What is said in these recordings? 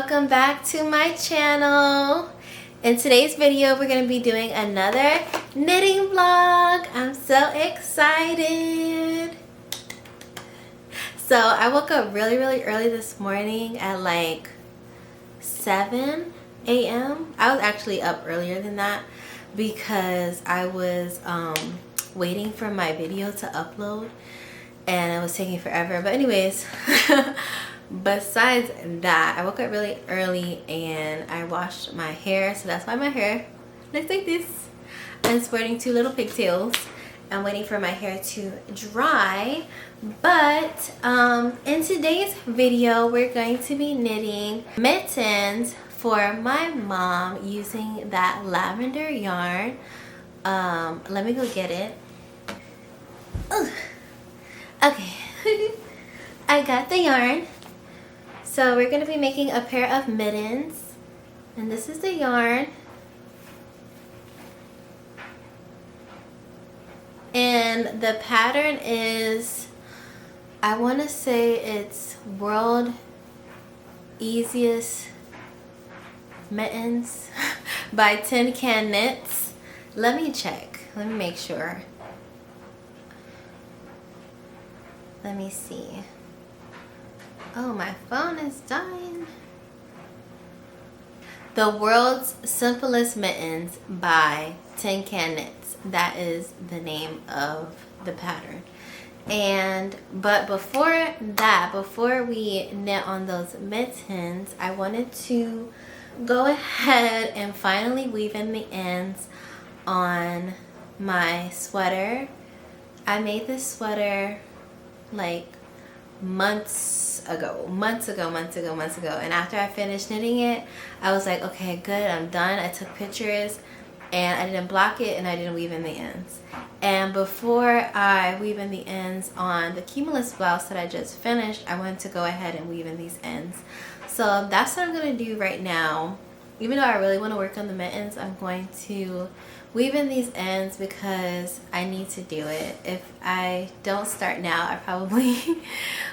welcome back to my channel. In today's video we're going to be doing another knitting vlog. I'm so excited. So I woke up really early this morning at like 7 a.m. I was actually up earlier than that because I was waiting for my video to upload and it was taking forever. But anyways, besides that, I woke up really early and I washed my hair, so that's why my hair looks like this. I'm sporting two little pigtails. I'm waiting for my hair to dry. But in today's video we're going to be knitting mittens for my mom using that lavender yarn. Let me go get it. Ooh. Okay. I got the yarn. So we're going to be making a pair of mittens, and this is the yarn. And the pattern is, I want to say it's World Easiest Mittens by Tincan Knits. Let me check. Let me make sure. Let me see. Oh, my phone is dying. The World's Simplest Mittens by Tincan Knits. That is the name of the pattern. But before that, before we knit on those mittens, I wanted to go ahead and finally weave in the ends on my sweater. I made this sweater like months ago, and after I finished knitting it, I was like, okay, good, I'm done. I took pictures and I didn't block it and I didn't weave in the ends. And before I weave in the ends on the cumulus blouse that I just finished, I wanted to go ahead and weave in these ends. So that's what I'm going to do right now. Even though I really want to work on the mittens, I'm going to weave in these ends because I need to do it. If I don't start now, I probably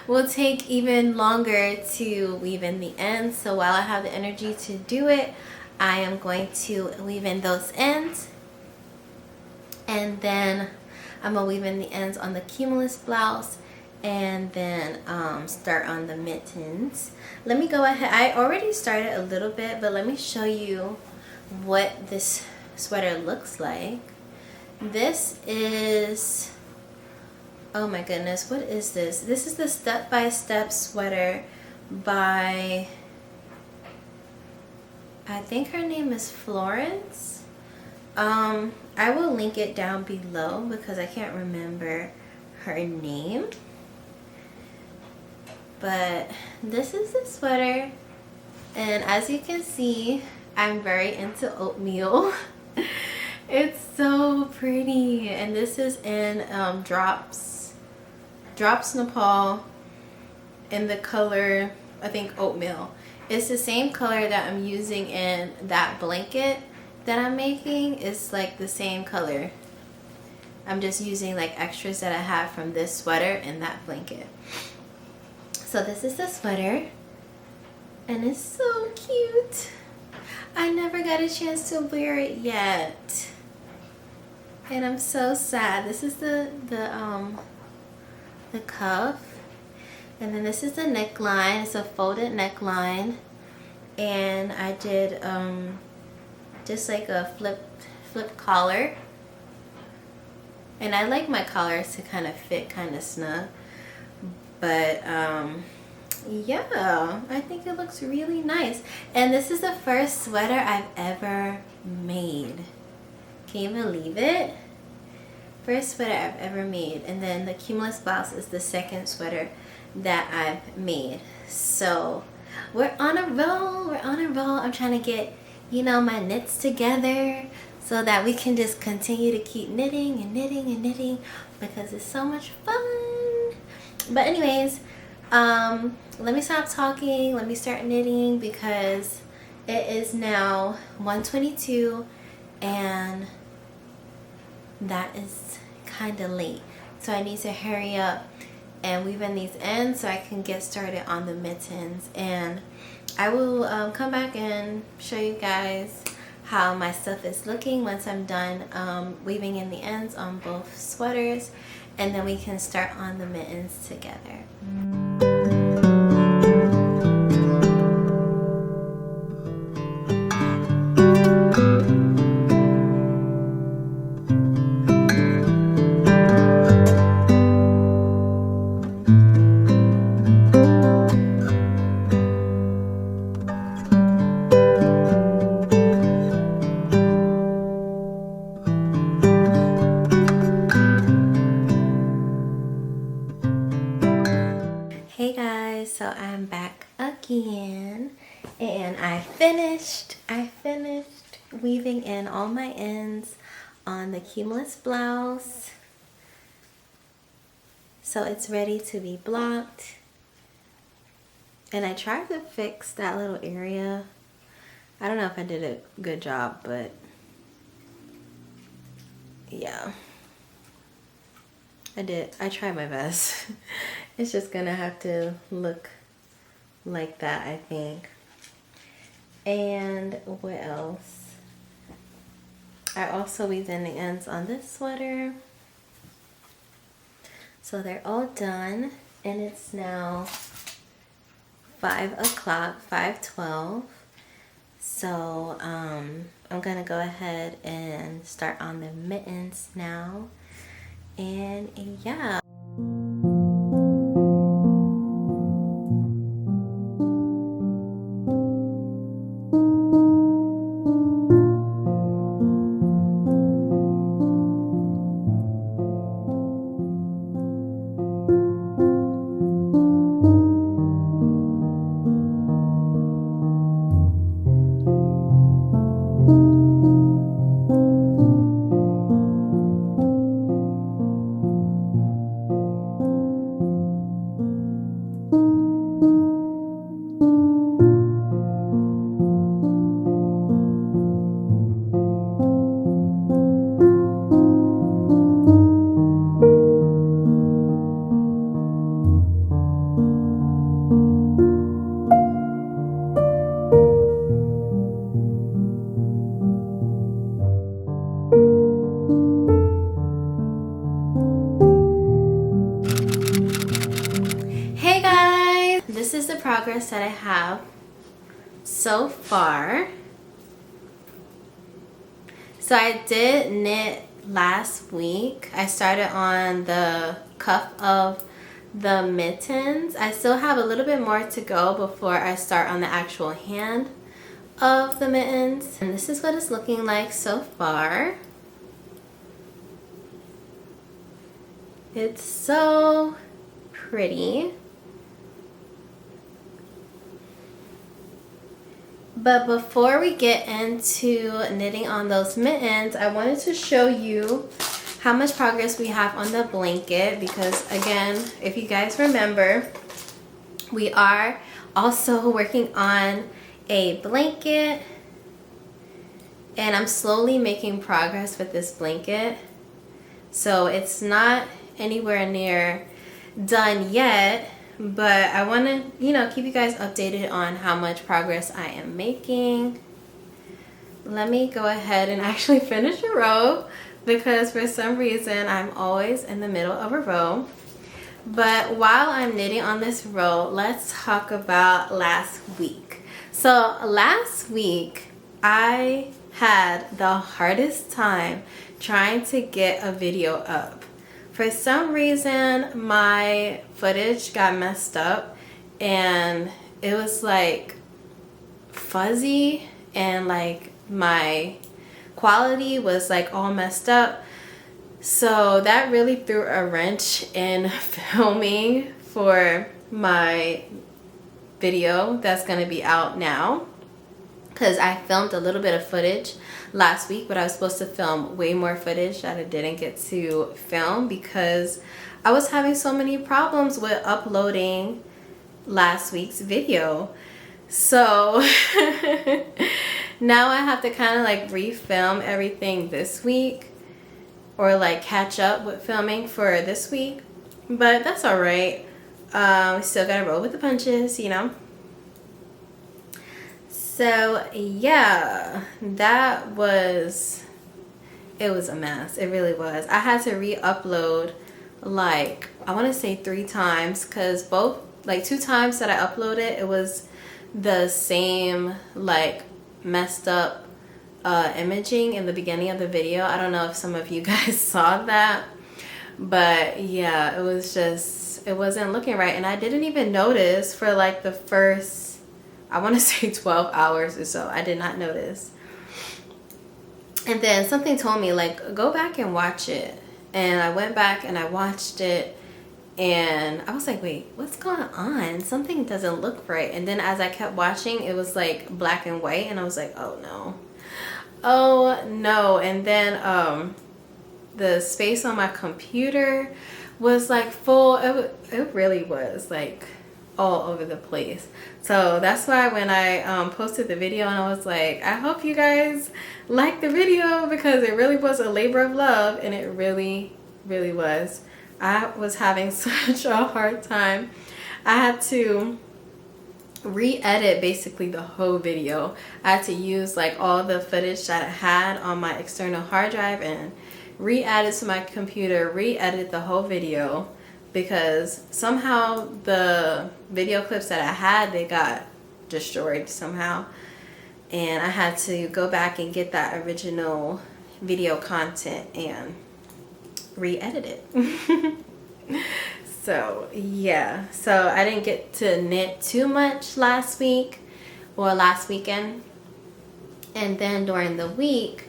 will take even longer to weave in the ends. So while I have the energy to do it, I am going to weave in those ends, and then I'm gonna weave in the ends on the cumulus blouse, and then start on the mittens. Let me go ahead. I already started a little bit, but let me show you what this sweater looks like. This is, oh my goodness, what is this? This is the step-by-step sweater by, I think her name is Florence. I will link it down below because I can't remember her name. But this is the sweater, and as you can see, I'm very into oatmeal. It's so pretty, and this is in Drops Nepal in the color, I think, oatmeal. It's the same color that I'm using in that blanket that I'm making. It's like the same color. I'm just using like extras that I have from this sweater in that blanket. So this is the sweater, and it's so cute. I never got a chance to wear it yet, and I'm so sad. This is the cuff, and then this is the neckline. It's a folded neckline, and I did just like a flip collar, and I like my collars to kind of fit kind of snug. But yeah, I think it looks really nice. And this is the first sweater I've ever made. Can you believe it? First sweater I've ever made. And then the cumulus blouse is the second sweater that I've made. So we're on a roll. We're on a roll. I'm trying to get, you know, my knits together so that we can just continue to keep knitting and knitting and knitting because it's so much fun. But anyways, let me stop talking. Let me start knitting because it is now 1:22 and that is kind of late. So I need to hurry up and weave in these ends so I can get started on the mittens. And I will come back and show you guys how my stuff is looking once I'm done weaving in the ends on both sweaters, and then we can start on the mittens together. Hey guys, so I'm back again, and I finished weaving in all my ends on the cumulus blouse, so it's ready to be blocked. And I tried to fix that little area. I don't know if I did a good job, but yeah, I tried my best. It's just gonna have to look like that, I think. And what else? I also weaved in the ends on this sweater. So they're all done, and it's now 5 o'clock, 5:12. So I'm gonna go ahead and start on the mittens now. And yeah. This is the progress that I have so far. So I did knit last week. I started on the cuff of the mittens. I still have a little bit more to go before I start on the actual hand of the mittens. And this is what it's looking like so far. It's so pretty. But before we get into knitting on those mittens, I wanted to show you how much progress we have on the blanket, because again, if you guys remember, we are also working on a blanket, and I'm slowly making progress with this blanket. So it's not anywhere near done yet, but I want to, you know, keep you guys updated on how much progress I am making. Let me go ahead and actually finish a row, because for some reason I'm always in the middle of a row. But while I'm knitting on this row, let's talk about last week. So last week I had the hardest time trying to get a video up. For some reason, my footage got messed up, and it was like fuzzy, and like my quality was like all messed up. So that really threw a wrench in filming for my video that's going to be out now, because I filmed a little bit of footage last week, but I was supposed to film way more footage that I didn't get to film because I was having so many problems with uploading last week's video. So now I have to kind of like refilm everything this week, or like catch up with filming for this week, but that's all right. We still gotta roll with the punches, you know. So yeah, that was, it was a mess. It really was. I had to re-upload like, I want to say 3 times, because both, like 2 times that I uploaded, it was the same like messed up imaging in the beginning of the video. I don't know if some of you guys saw that, but yeah, it was just, it wasn't looking right. And I didn't even notice for like the first, I want to say 12 hours or so. I did not notice. And then something told me like, go back and watch it. And I went back and I watched it, and I was like, wait, what's going on? Something doesn't look right. And then as I kept watching, it was like black and white, and I was like, oh no. Oh no. And then the space on my computer was like full. It really was like all over the place. So that's why when I posted the video, and I was like, I hope you guys like the video, because it really was a labor of love, and it really was. I was having such a hard time. I had to re-edit basically the whole video. I had to use like all the footage that I had on my external hard drive and re-add it to my computer, re-edit the whole video, because somehow the video clips that I had, they got destroyed somehow, and I had to go back and get that original video content and re-edit it. So yeah, so I didn't get to knit too much last week or last weekend, and then during the week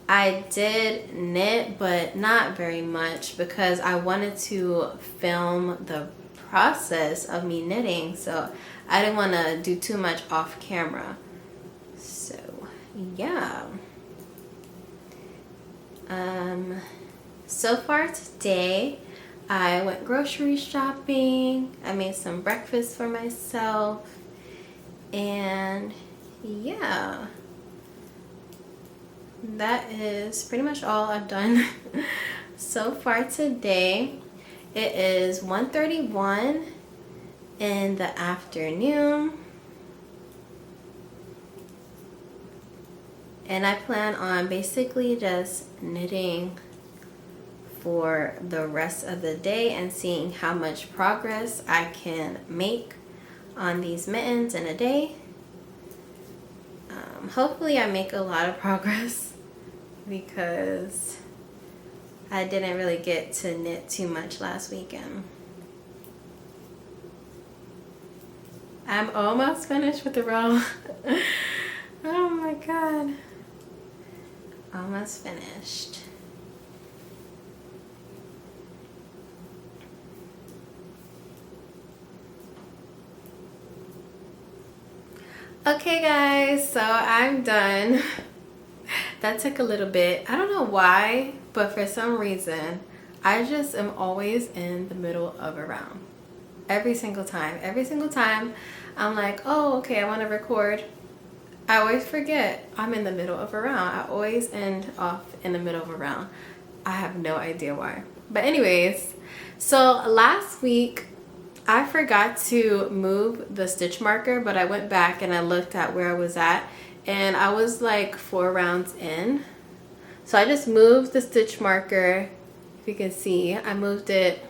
I did knit, but not very much, because I wanted to film the process of me knitting, so I didn't want to do too much off camera. So yeah, so far today I went grocery shopping, I made some breakfast for myself, and yeah, that is pretty much all I've done so far today. It is 1:31 in the afternoon, and I plan on basically just knitting for the rest of the day and seeing how much progress I can make on these mittens in a day. Hopefully I make a lot of progress, because I didn't really get to knit too much last weekend. I'm almost finished with the row. Oh my god. Almost finished. Okay guys, so I'm done. That took a little bit. I don't know why, but for some reason I just am always in the middle of a round. Every single time I'm like, oh okay, I want to record. I always forget I'm in the middle of a round. I always end off in the middle of a round. I have no idea why. But anyways, so last week I forgot to move the stitch marker, but I went back and I looked at where I was at, and I was like 4 rounds in. So I just moved the stitch marker. If you can see, I moved it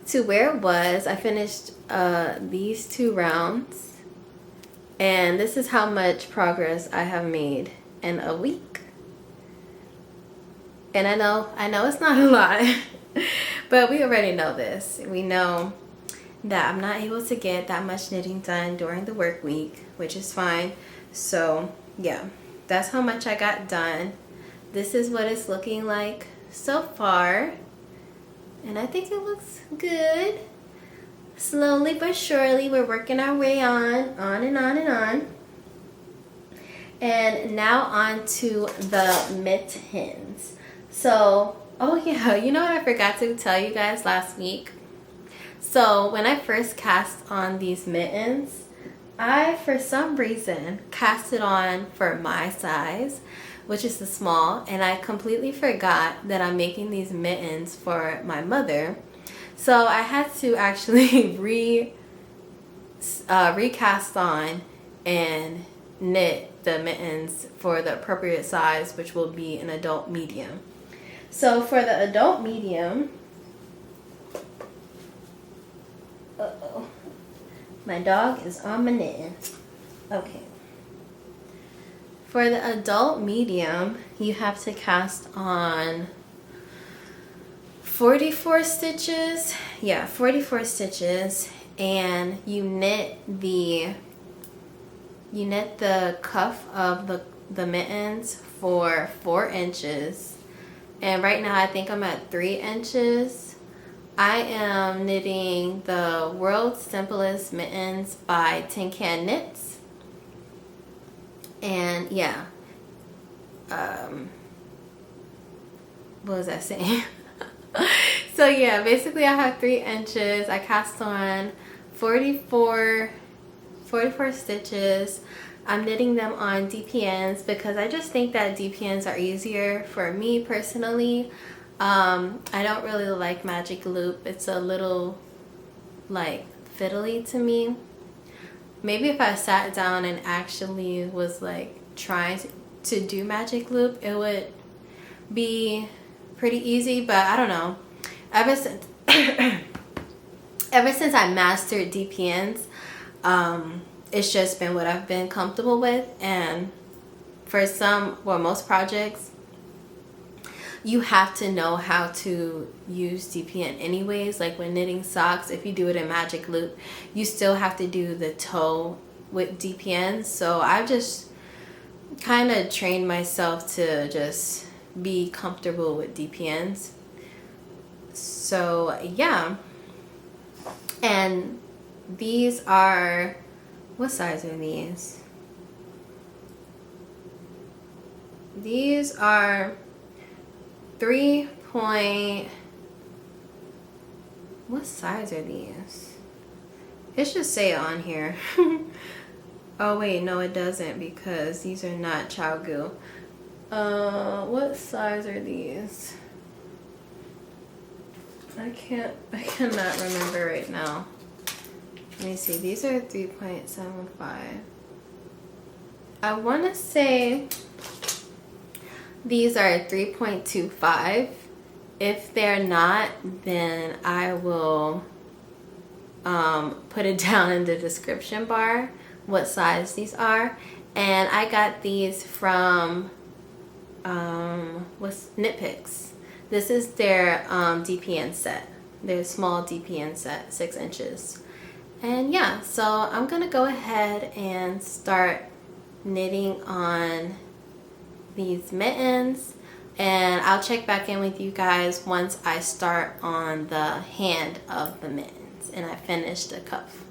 to where it was. I finished these 2 rounds, and this is how much progress I have made in a week. And I know it's not a lot. But we already know this. We know that I'm not able to get that much knitting done during the work week, which is fine. So yeah, that's how much I got done. This is what it's looking like so far, and I think it looks good. Slowly but surely we're working our way on and on and on. And now on to the mittens. So oh yeah, you know what I forgot to tell you guys last week? So when I first cast on these mittens, I for some reason cast it on for my size, which is the small, and I completely forgot that I'm making these mittens for my mother. So I had to actually recast on and knit the mittens for the appropriate size, which will be an adult medium. So for the adult medium, uh-oh, my dog is on my knitting. Okay. For the adult medium, you have to cast on 44 stitches. Yeah, 44 stitches, and you knit the cuff of the mittens for 4 inches. And right now I think I'm at 3 inches. I am knitting the World's Simplest Mittens by Tincan Knits. And yeah, what was I saying? So yeah, basically I have 3 inches. I cast on 44 stitches. I'm knitting them on dpns because I just think that dpns are easier for me personally. I don't really like magic loop. It's a little like fiddly to me. Maybe if I sat down and actually was like trying to do magic loop, it would be pretty easy, but I don't know. Ever since I mastered dpns, it's just been what I've been comfortable with. And for most projects, you have to know how to use DPN anyways. Like when knitting socks, if you do it in magic loop, you still have to do the toe with DPN. So I've just kind of trained myself to just be comfortable with DPNs. So yeah, and these are, what size are these? These are 3 point, what size are these? It should say on here. Oh wait, no it doesn't, because these are not child goo. What size are these? I cannot remember right now. Let me see, these are 3.75. I want to say these are 3.25. If they're not, then I will put it down in the description bar what size these are. And I got these from Knit Picks. This is their DPN set, their small DPN set, 6 inches. And yeah, so I'm gonna go ahead and start knitting on these mittens, and I'll check back in with you guys once I start on the hand of the mittens and I finish the cuff.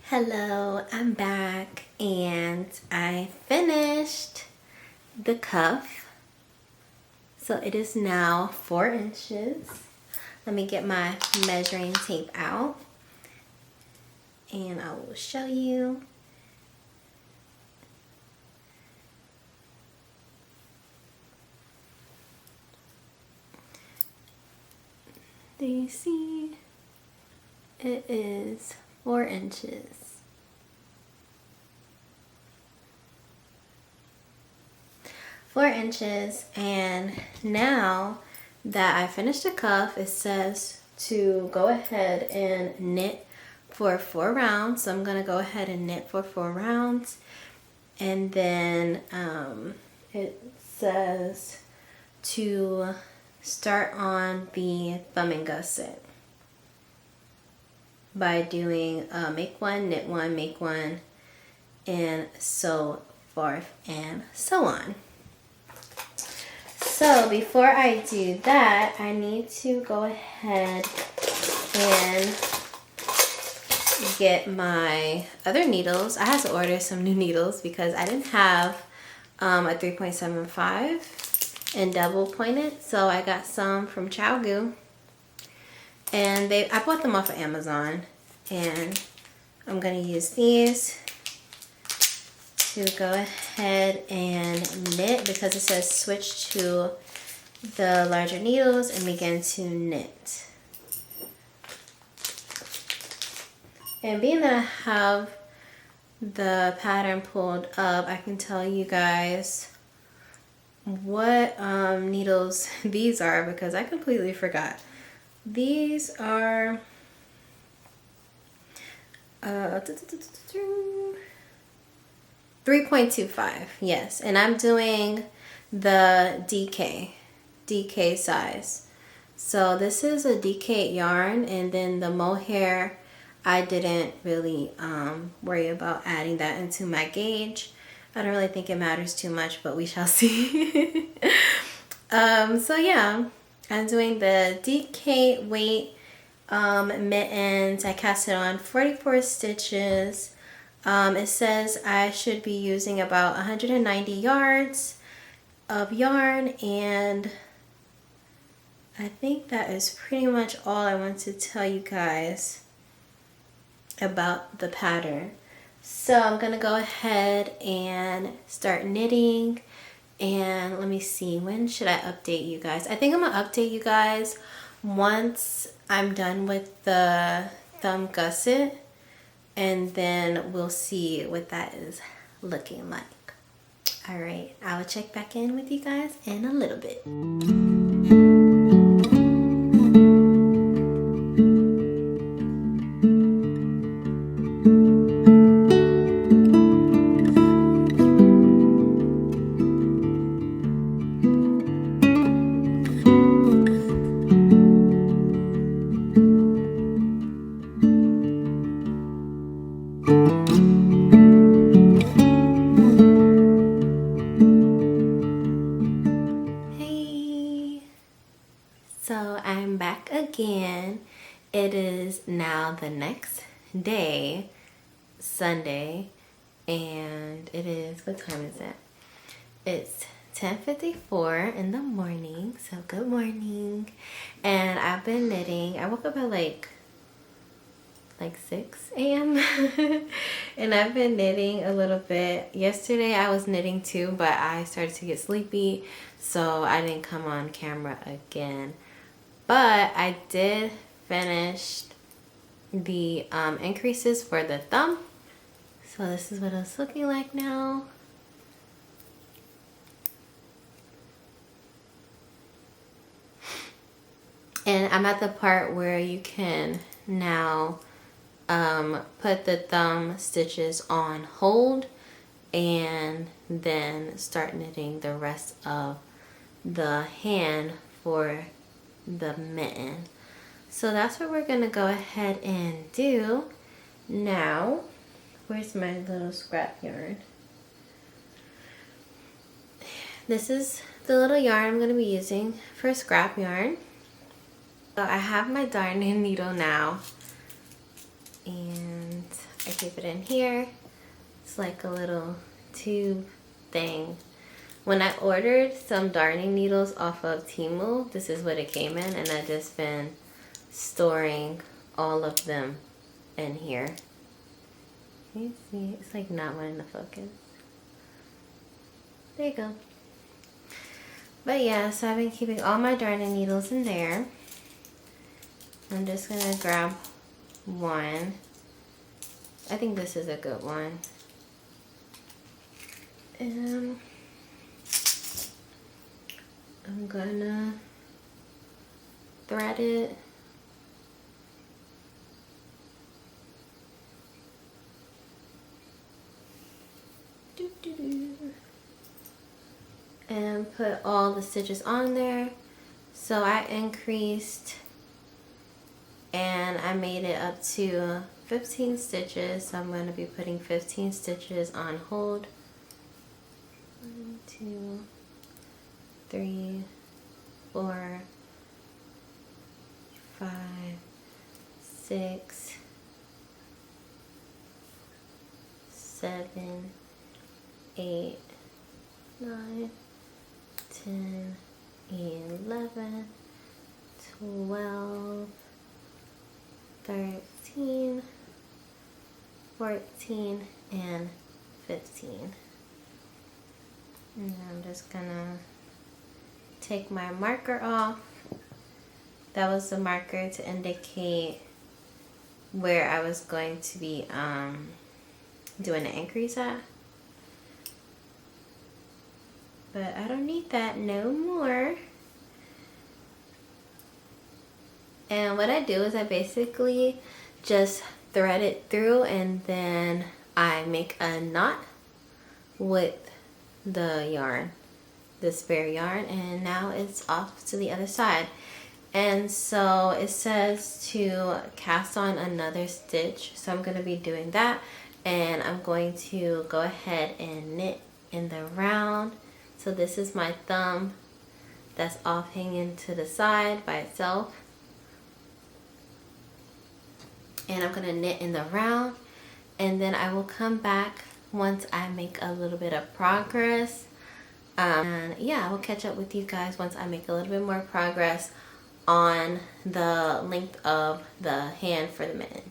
Hello, I'm back and I finished the cuff. So it is now 4 inches. Let me get my measuring tape out and I will show you. Do you see? It is 4 inches. And now that I finished the cuff, it says to go ahead and knit for 4 rounds. So I'm gonna go ahead and knit for 4 rounds, and then it says to start on the thumbing gusset by doing make one, knit one, make one, and so forth and so on. So before I do that, I need to go ahead and get my other needles. I had to order some new needles because I didn't have a 3.75 and double pointed, so I got some from Chowgoo, and I bought them off of Amazon, and I'm gonna use these to go ahead and knit because it says switch to the larger needles and begin to knit. And being that I have the pattern pulled up, I can tell you guys what needles these are because I completely forgot. These are 3.25, yes, and I'm doing the DK size. So this is a DK yarn, and then the mohair, I didn't really worry about adding that into my gauge. I don't really think it matters too much, but we shall see. So yeah, I'm doing the DK weight mittens. I cast it on 44 stitches. It says I should be using about 190 yards of yarn, and I think that is pretty much all I want to tell you guys about the pattern. So I'm gonna go ahead and start knitting, and let me see, when should I update you guys? I think I'm gonna update you guys once I'm done with the thumb gusset, and then we'll see what that is looking like. All right, I will check back in with you guys in a little bit. So I'm back again. It is now the next day, Sunday, and it is, what time is it? It's 10:54 in the morning, so good morning. And I've been knitting. I woke up at like 6 a.m. and I've been knitting a little bit. Yesterday I was knitting too, but I started to get sleepy, so I didn't come on camera again. But I did finish the increases for the thumb. So this is what it's looking like now. And I'm at the part where you can now put the thumb stitches on hold and then start knitting the rest of the hand for the mitten. So that's what we're gonna go ahead and do now. Where's my little scrap yarn? This is the little yarn I'm gonna be using for scrap yarn. So I have my darning needle now, and I keep it in here. It's like a little tube thing. When I ordered some darning needles off of Temu, this is what it came in, and I've just been storing all of them in here. Can you see? It's like not wanting to focus. There you go. But yeah, so I've been keeping all my darning needles in there. I'm just gonna grab one. I think this is a good one. And I'm gonna thread it. and put all the stitches on there. So I increased and I made it up to 15 stitches. So I'm going to be putting 15 stitches on hold. 1, 2, 3, 4, 5, 6, 7, 8, 9, 10, 11, 12, 13, 14, and 15. And I'm just gonna take my marker off. That was the marker to indicate where I was going to be doing the increase at. But I don't need that no more. And what I do is I basically just thread it through and then I make a knot with the yarn, the spare yarn, and now it's off to the other side. And so it says to cast on another stitch, so I'm going to be doing that, and I'm going to go ahead and knit in the round. So this is my thumb that's off hanging to the side by itself, and I'm going to knit in the round, and then I will come back once I make a little bit of progress. And yeah, I will catch up with you guys once I make a little bit more progress on the length of the hand for the mitten.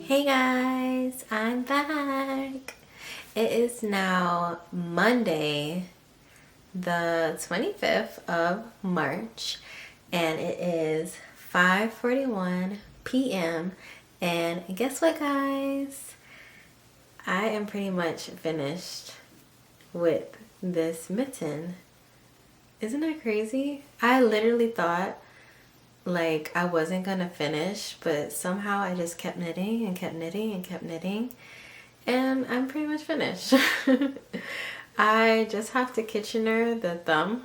Hey guys, I'm back. It is now Monday, the 25th of March, and it is 5:41 p.m. And guess what, guys? I am pretty much finished with this mitten. Isn't that crazy? I literally thought like I wasn't gonna finish, but somehow I just kept knitting and kept knitting and kept knitting, and I'm pretty much finished. I just have to Kitchener the thumb,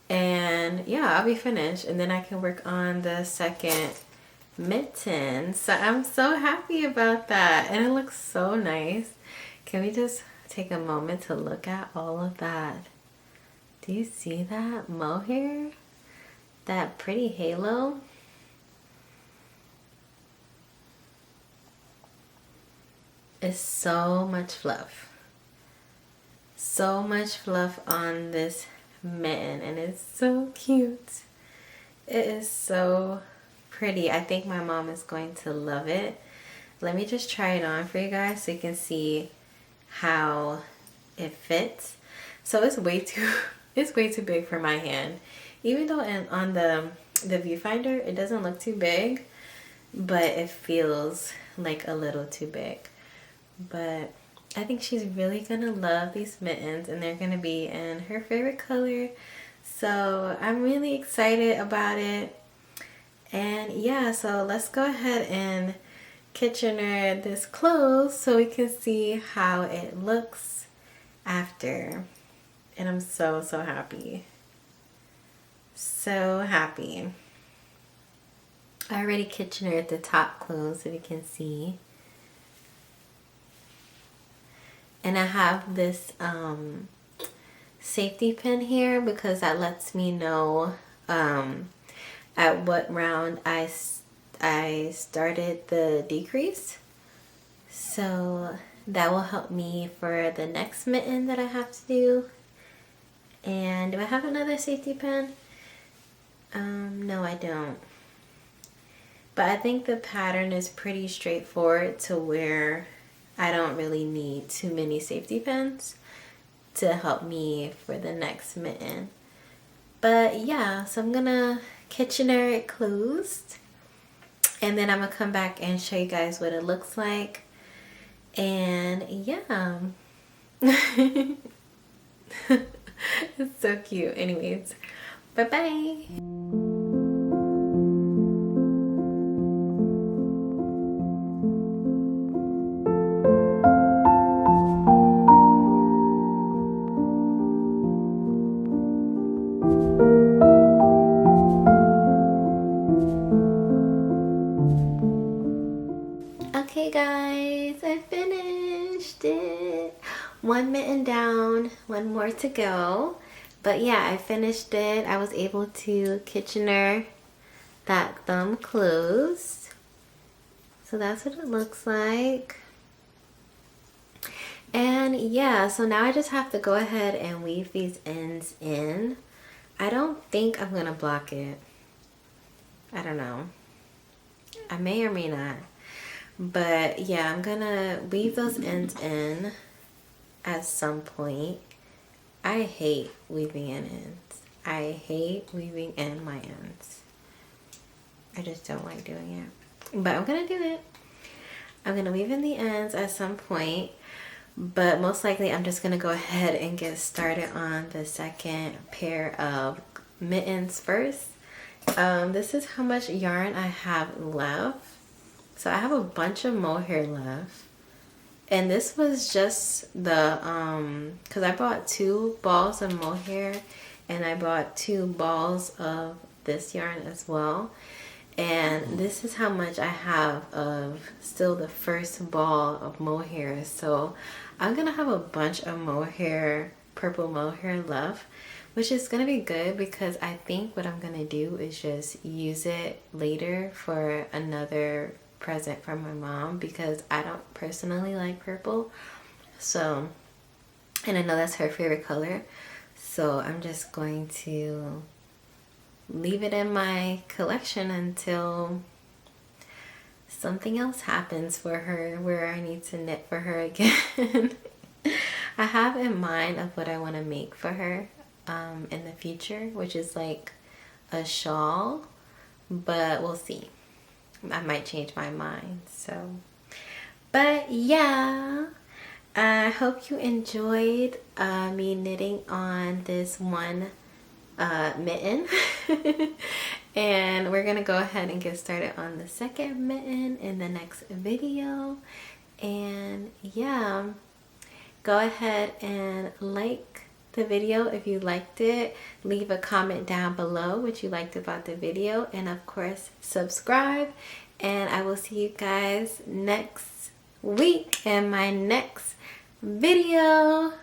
and yeah, I'll be finished, and then I can work on the second mitten. So I'm so happy about that, and it looks so nice. Can we just take a moment to look at all of that? Do you see that mohair? That pretty halo? It's so much fluff. So much fluff on this mitten, and it's so cute. It is so pretty. I think my mom is going to love it. Let me just try it on for you guys so you can see how it fits. So it's way too big for my hand. Even though on the viewfinder it doesn't look too big, but it feels like a little too big. But I think she's really gonna love these mittens, and they're gonna be in her favorite color. So I'm really excited about it. And yeah, so let's go ahead and Kitchener this close so we can see how it looks after. And I'm so happy. So happy. I already Kitchener at the top close, so you can see. And I have this safety pin here because that lets me know at what round I started the decrease. So that will help me for the next mitten that I have to do. And do I have another safety pin? No, I don't. But I think the pattern is pretty straightforward to where I don't really need too many safety pins to help me for the next mitten. But yeah, so I'm gonna Kitchener it closed, and then I'm gonna come back and show you guys what it looks like. And yeah. It's so cute. Anyways, bye bye. Okay guys, I finished it. One mitten down, one more to go. But yeah, I finished it. I was able to Kitchener that thumb closed. So that's what it looks like. And yeah, so now I just have to go ahead and weave these ends in. I don't think I'm gonna block it. I don't know. I may or may not. But yeah, I'm gonna weave those ends in at some point. I hate weaving in ends. I hate weaving in my ends. I just don't like doing it. But I'm gonna do it. I'm gonna weave in the ends at some point. But most likely I'm just gonna go ahead and get started on the second pair of mittens first. This is how much yarn I have left. So I have a bunch of mohair left, and this was just the because I bought 2 balls of mohair and I bought 2 balls of this yarn as well, and this is how much I have of still the first ball of mohair. So I'm gonna have a bunch of mohair, purple mohair left, which is gonna be good because I think what I'm gonna do is just use it later for another present from my mom, because I don't personally like purple. So, and I know that's her favorite color, so I'm just going to leave it in my collection until something else happens for her where I need to knit for her again. I have in mind of what I want to make for her in the future, which is like a shawl, but we'll see. I might change my mind. So, but yeah, I hope you enjoyed me knitting on this one mitten. And we're gonna go ahead and get started on the second mitten in the next video. And yeah, go ahead and like the video if you liked it. Leave a comment down below what you liked about the video, and of course subscribe. And I will see you guys next week in my next video.